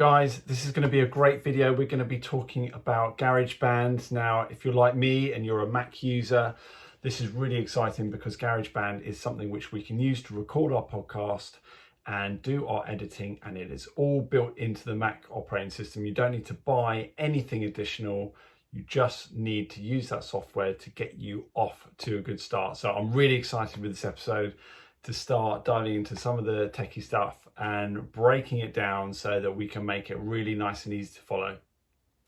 Guys, this is going to be a great video. We're going to be talking about GarageBand. Now, if you're like me and you're a Mac user, this is really exciting because GarageBand is something which we can use to record our podcast and do our editing, and it is all built into the Mac operating system. You don't need to buy anything additional. You just need to use that software to get you off to a good start. So I'm really excited with this episode to start diving into some of the techie stuff and breaking it down so that we can make it really nice and easy to follow.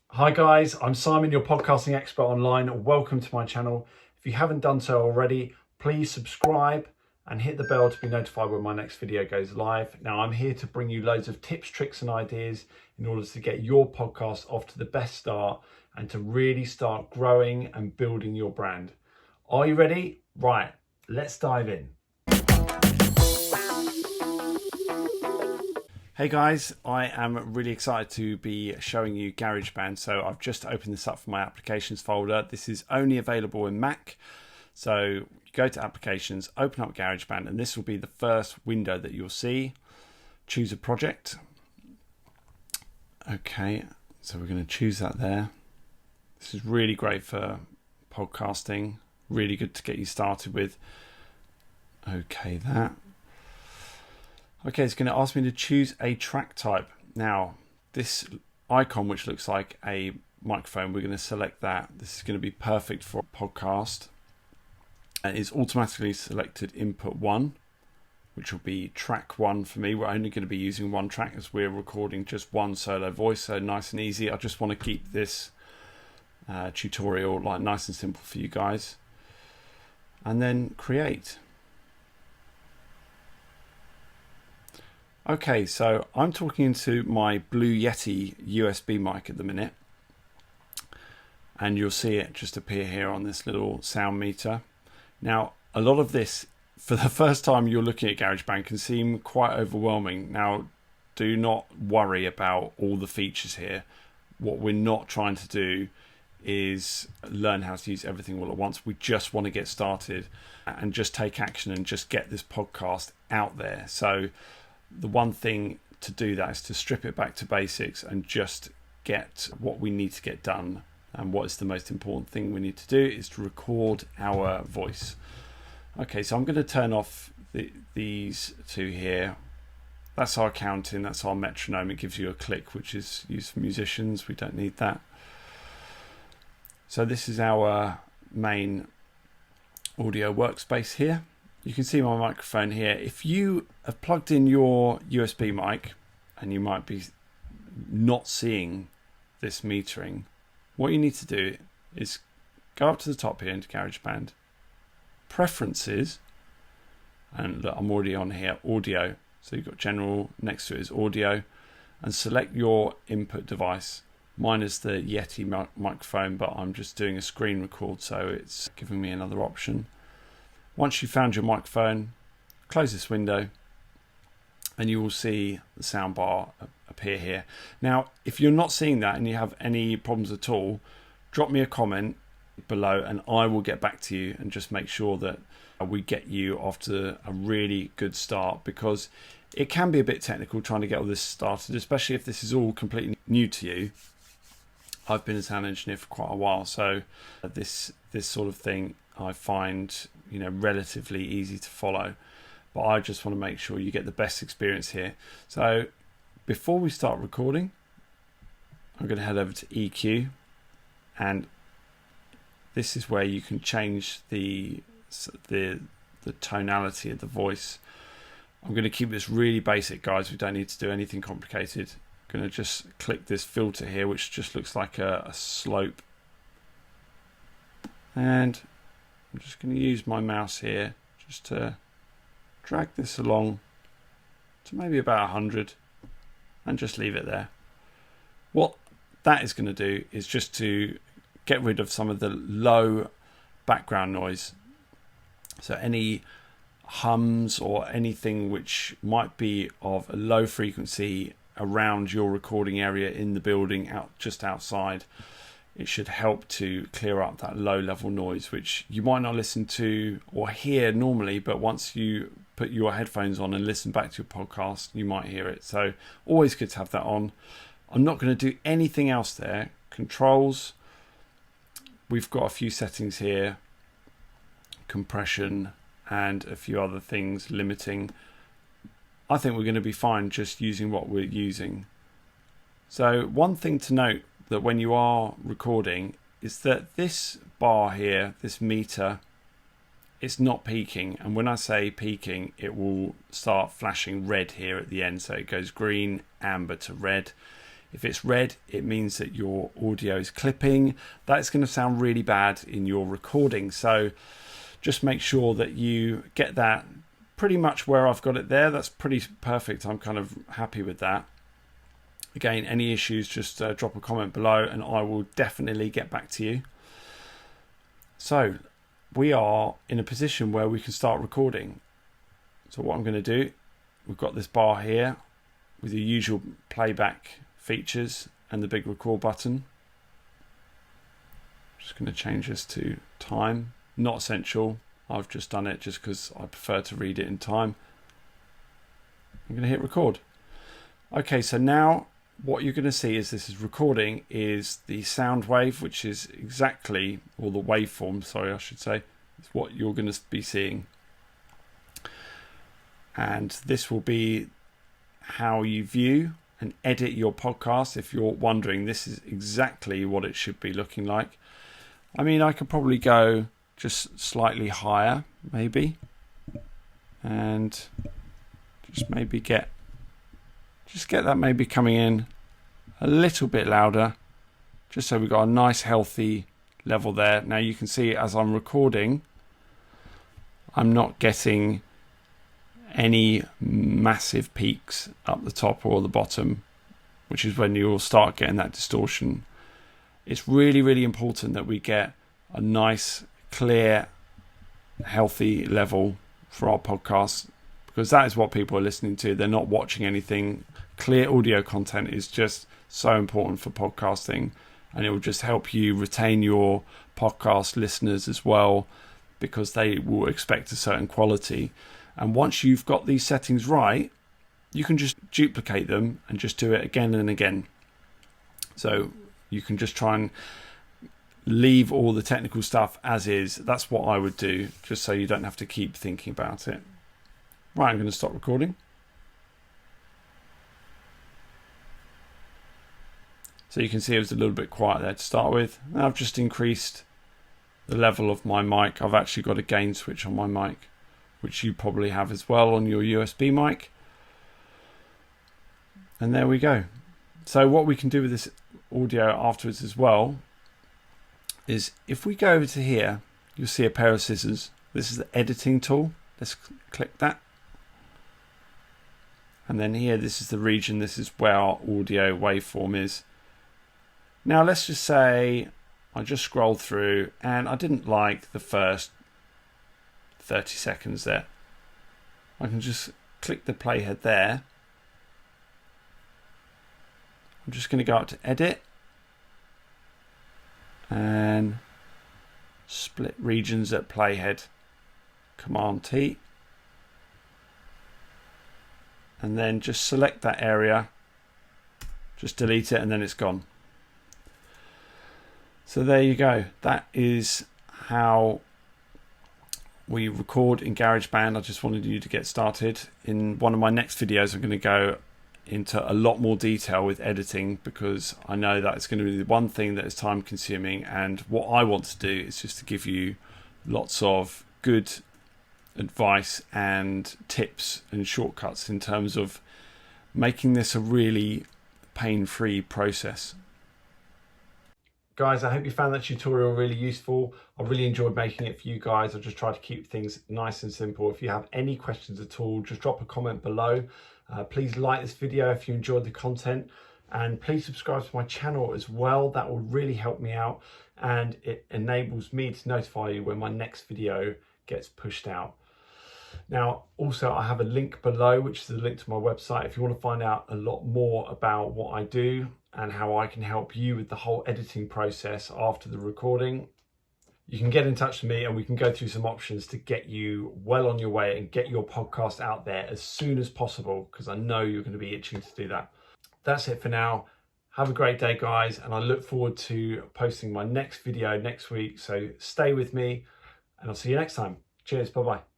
Hi guys, I'm Simon, your podcasting expert online. Welcome to my channel. If you haven't done so already, please subscribe and hit the bell to be notified when my next video goes live. Now, I'm here to bring you loads of tips, tricks and ideas in order to get your podcast off to the best start and to really start growing and building your brand. Are you ready? Right, let's dive in. Hey guys, I am really excited to be showing you GarageBand. So I've just opened this up from my applications folder. This is only available in Mac. So you go to applications, open up GarageBand, and this will be the first window that you'll see. Choose a project. Okay, so we're going to choose that there. This is really great for podcasting, really good to get you started with. Okay, that. Okay, it's going to ask me to choose a track type. Now, this icon, which looks like a microphone, we're going to select that. This is going to be perfect for a podcast. And it's automatically selected input 1, which will be track 1 for me. We're only going to be using one track as we're recording just one solo voice, so nice and easy. I just want to keep this tutorial like nice and simple for you guys. And then create. Okay, so I'm talking into my Blue Yeti USB mic at the minute, and you'll see it just appear here on this little sound meter. Now, a lot of this, for the first time you're looking at GarageBand, can seem quite overwhelming. Now, do not worry about all the features here. What we're not trying to do is learn how to use everything all at once. We just want to get started and just take action and just get this podcast out there. So the one thing to do that is to strip it back to basics and just get what we need to get done. And what is the most important thing we need to do is to record our voice. Okay, so I'm going to turn off these two here. That's our counting, that's our metronome. It gives you a click, which is used for musicians. We don't need that. So this is our main audio workspace here. You can see my microphone here. If you have plugged in your USB mic and you might be not seeing this metering, what you need to do is go up to the top here into GarageBand, Preferences, and look, I'm already on here, Audio. So you've got General, next to it is Audio, and select your input device. Mine is the Yeti microphone, but I'm just doing a screen record, so it's giving me another option. Once you've found your microphone, close this window and you will see the soundbar appear here. Now, if you're not seeing that and you have any problems at all, drop me a comment below and I will get back to you and just make sure that we get you off to a really good start, because it can be a bit technical trying to get all this started, especially if this is all completely new to you. I've been a sound engineer for quite a while, so this sort of thing I find, relatively easy to follow, but I just want to make sure you get the best experience here. So before we start recording, I'm going to head over to EQ, and this is where you can change the tonality of the voice. I'm going to keep this really basic, guys. We don't need to do anything complicated. I'm going to just click this filter here, which just looks like a slope, and I'm just going to use my mouse here just to drag this along to maybe about 100 and just leave it there. What that is going to do is just to get rid of some of the low background noise. So any hums or anything which might be of a low frequency around your recording area in the building, just outside, it should help to clear up that low level noise, which you might not listen to or hear normally, but once you put your headphones on and listen back to your podcast, you might hear it. So always good to have that on. I'm not going to do anything else there. Controls, we've got a few settings here, compression and a few other things, limiting. I think we're going to be fine just using what we're using. So one thing to note that when you are recording is that this bar here, this meter, it's not peaking. And when I say peaking, it will start flashing red here at the end. So it goes green, amber to red. If it's red, it means that your audio is clipping. That's going to sound really bad in your recording. So just make sure that you get that pretty much where I've got it there. That's pretty perfect. I'm kind of happy with that. Again, any issues, just drop a comment below and I will definitely get back to you. So we are in a position where we can start recording. So what I'm going to do, we've got this bar here with the usual playback features and the big record button. Just going to change this to time. Not essential. I've just done it just because I prefer to read it in time. I'm going to hit record. Okay, so now what you're going to see is this is recording is the sound wave, which is exactly, or the waveform, sorry, I should say, is what you're going to be seeing. And this will be how you view and edit your podcast. If you're wondering, this is exactly what it should be looking like. I mean, I could probably go just slightly higher, maybe, and just maybe get that maybe coming in a little bit louder, just so we've got a nice healthy level there. Now you can see as I'm recording, I'm not getting any massive peaks up the top or the bottom, which is when you'll start getting that distortion. It's really, really important that we get a nice, clear, healthy level for our podcasts, because that is what people are listening to. They're not watching anything. Clear audio content is just so important for podcasting, and it will just help you retain your podcast listeners as well, because they will expect a certain quality. And once you've got these settings right, you can just duplicate them and just do it again and again. So you can just try and leave all the technical stuff as is. That's what I would do, just so you don't have to keep thinking about it. Right, I'm going to stop recording. So you can see it was a little bit quiet there to start with. Now I've just increased the level of my mic. I've actually got a gain switch on my mic, which you probably have as well on your USB mic. And there we go. So what we can do with this audio afterwards as well is, if we go over to here, you'll see a pair of scissors. This is the editing tool. Let's click that. And then here, this is the region. This is where our audio waveform is. Now let's just say I just scrolled through and I didn't like the first 30 seconds there. I can just click the playhead there. I'm just going to go up to edit and split regions at playhead. Command T. And then just select that area. Just delete it and then it's gone. So there you go. That is how we record in GarageBand. I just wanted you to get started. In one of my next videos, I'm going to go into a lot more detail with editing, because I know that it's going to be the one thing that is time consuming, and what I want to do is just to give you lots of good advice and tips and shortcuts in terms of making this a really pain-free process. Guys, I hope you found that tutorial really useful. I really enjoyed making it for you guys. I just tried to keep things nice and simple. If you have any questions at all, just drop a comment below. Please like this video if you enjoyed the content, and please subscribe to my channel as well. That will really help me out, and it enables me to notify you when my next video gets pushed out. Now, also, I have a link below, which is a link to my website. If you want to find out a lot more about what I do and how I can help you with the whole editing process after the recording, you can get in touch with me and we can go through some options to get you well on your way and get your podcast out there as soon as possible, because I know you're going to be itching to do that. That's it for now. Have a great day, guys, and I look forward to posting my next video next week. So stay with me and I'll see you next time. Cheers. Bye-bye.